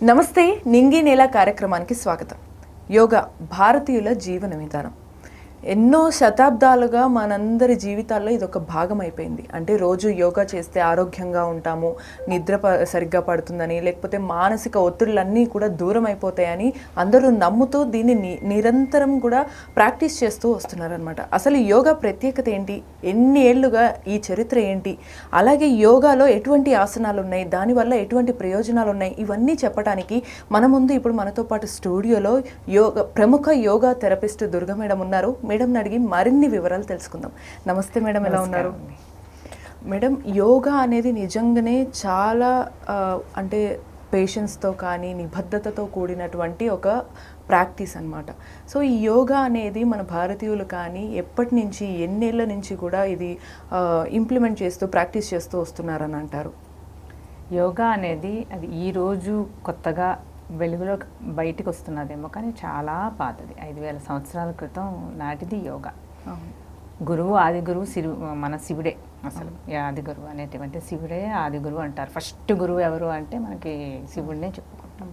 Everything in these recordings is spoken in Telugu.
నమస్తే నింగి నేల కార్యక్రమానికి స్వాగతం. యోగా భారతీయుల జీవన విధానం. ఎన్నో శతాబ్దాలుగా మనందరి జీవితాల్లో ఇది ఒక భాగం అయిపోయింది. అంటే రోజు యోగా చేస్తే ఆరోగ్యంగా ఉంటాము, నిద్ర సరిగ్గా పడుతుందని, లేకపోతే మానసిక ఒత్తిళ్ళన్నీ కూడా దూరం అయిపోతాయని అందరూ నమ్ముతూ దీన్ని నిరంతరం కూడా ప్రాక్టీస్ చేస్తూ వస్తున్నారనమాట. అసలు యోగా ప్రత్యేకత ఏంటి, ఎన్ని ఏళ్ళుగా ఈ చరిత్ర ఏంటి, అలాగే యోగాలో ఎటువంటి ఆసనాలు ఉన్నాయి, దానివల్ల ఎటువంటి ప్రయోజనాలు ఉన్నాయి, ఇవన్నీ చెప్పడానికి మన ముందు ఇప్పుడు మనతో పాటు స్టూడియోలో ప్రముఖ యోగా థెరపిస్ట్ దుర్గా మేడం ఉన్నారు. మేడంని అడిగి మరిన్ని వివరాలు తెలుసుకుందాం. నమస్తే మేడం, ఎలా ఉన్నారు? మేడం, యోగా అనేది నిజంగానే చాలా అంటే పేషెన్స్తో కానీ నిబద్ధతతో కూడినటువంటి ఒక ప్రాక్టీస్ అన్నమాట. సో ఈ యోగా అనేది మన భారతీయులు కానీ ఎప్పటి నుంచి, ఎన్నేళ్ల నుంచి కూడా ఇది ఇంప్లిమెంట్ చేస్తూ ప్రాక్టీస్ చేస్తూ వస్తున్నారని అంటారు? యోగా అనేది అది ఈరోజు కొత్తగా వెలుగులో బయటికి వస్తున్నదేమో, కానీ చాలా పాతది. 5000 సంవత్సరాల క్రితం నాటిది యోగా. గురువు, ఆది గురువు మన శివుడే. అసలు ఆది గురువు అనేటువంటి శివుడే ఆది గురువు అంటారు. ఫస్ట్ గురువు ఎవరు అంటే మనకి శివుడినే చెప్పుకుంటాం.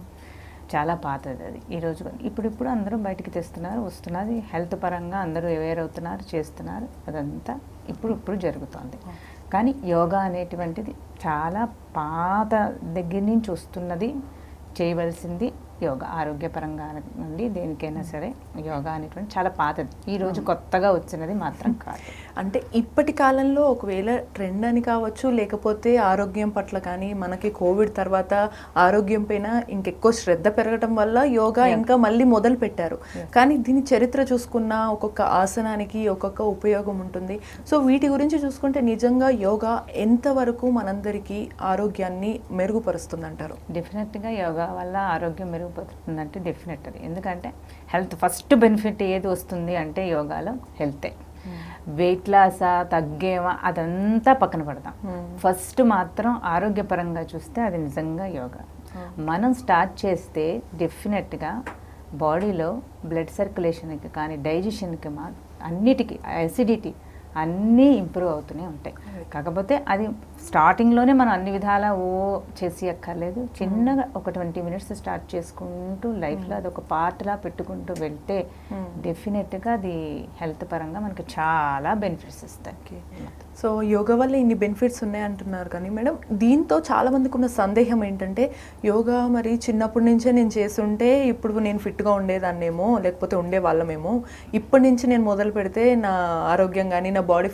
చాలా పాతది అది. ఈరోజు ఇప్పుడు అందరూ బయటికి తెస్తున్నారు, వస్తున్నది. హెల్త్ పరంగా అందరూ అవేర్ అవుతున్నారు, చేస్తున్నారు. అదంతా ఇప్పుడు జరుగుతుంది. కానీ యోగా అనేటువంటిది చాలా పాత దగ్గర నుంచి వస్తున్నది, చేయవలసింది యోగా. ఆరోగ్యపరంగా నుండి దేనికైనా సరే యోగా అనేటువంటి చాలా పాతది. ఈరోజు కొత్తగా వచ్చినది మాత్రం కాదు. అంటే ఇప్పటి కాలంలో ఒకవేళ ట్రెండ్ అని కావచ్చు, లేకపోతే ఆరోగ్యం పట్ల కానీ మనకి కోవిడ్ తర్వాత ఆరోగ్యం పైన ఇంకెక్కువ శ్రద్ధ పెరగడం వల్ల యోగా ఇంకా మళ్ళీ మొదలు పెట్టారు. కానీ దీని చరిత్ర చూసుకున్న ఒక్కొక్క ఆసనానికి ఒక్కొక్క ఉపయోగం ఉంటుంది. సో వీటి గురించి చూసుకుంటే నిజంగా యోగా ఎంతవరకు మనందరికీ ఆరోగ్యాన్ని మెరుగుపరుస్తుంది అంటారు? డెఫినెట్గా యోగా వల్ల ఆరోగ్యం మెరుగుపడుతుందంటే డెఫినెట్ అది. ఎందుకంటే హెల్త్ ఫస్ట్ బెనిఫిట్ ఏది వస్తుంది అంటే యోగాలో హెల్తే. వెయిట్ లాసా, తగ్గేమా, అదంతా పక్కన పెడతాం. ఫస్ట్ మాత్రం ఆరోగ్యపరంగా చూస్తే అది నిజంగా యోగా. మనం స్టార్ట్ చేస్తే డెఫినెట్గా బాడీలో బ్లడ్ సర్క్యులేషన్కి కానీ, డైజెషన్కి అన్నిటికీ, అసిడిటీ అన్నీ ఇంప్రూవ్ అవుతూనే ఉంటాయి. కాకపోతే అది స్టార్టింగ్లోనే మనం అన్ని విధాలా చేసి అక్కర్లేదు. చిన్నగా ఒక 20 మినిట్స్ స్టార్ట్ చేసుకుంటూ లైఫ్లో అది ఒక పార్ట్లా పెట్టుకుంటూ వెళ్తే డెఫినెట్గా అది హెల్త్ పరంగా మనకి చాలా బెనిఫిట్స్ ఇస్తాయి. సో యోగా వల్ల ఇన్ని బెనిఫిట్స్ ఉన్నాయంటున్నారు, కానీ మేడం దీంతో చాలామందికి ఉన్న సందేహం ఏంటంటే, యోగా మరి చిన్నప్పటి నుంచే నేను చేస్తుంటే ఇప్పుడు నేను ఫిట్గా ఉండేదాన్నేమో, లేకపోతే ఉండేవాళ్ళమేమో, ఇప్పటి నుంచి నేను మొదలు పెడితే నా ఆరోగ్యం కానీ నా బాడీ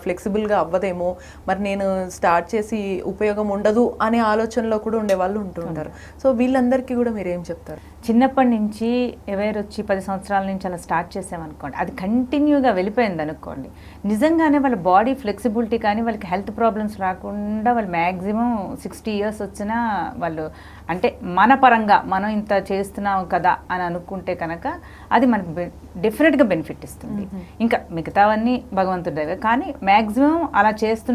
ఫ్లెక్సిబుల్గా అవ్వదేమో, మరి నేను స్టార్ట్ చేసి ఉపయోగం ఉండదు అనే ఆలోచనలో కూడా ఉండేవాళ్ళు ఉంటుంటారు. సో వీళ్ళందరికీ కూడా మీరు ఏం చెప్తారు? చిన్నప్పటి నుంచి ఎవరు వచ్చి 10 సంవత్సరాల నుంచి అలా స్టార్ట్ చేసామనుకోండి, అది కంటిన్యూగా వెళ్ళిపోయింది అనుకోండి, నిజంగానే వాళ్ళ బాడీ ఫ్లెక్సిబిలిటీ కానీ, వాళ్ళకి హెల్త్ ప్రాబ్లమ్స్ రాకుండా వాళ్ళు మ్యాక్సిమం 60 ఇయర్స్ వచ్చినా వాళ్ళు, అంటే మన పరంగా మనం ఇంత చేస్తున్నాం కదా అని అనుకుంటే కనుక అది మనకు డెఫినెట్గా బెనిఫిట్ ఇస్తుంది. ఇంకా మిగతావన్నీ భగవంతుడివే, కానీ మ్యాక్సిమం అలా చేస్తూ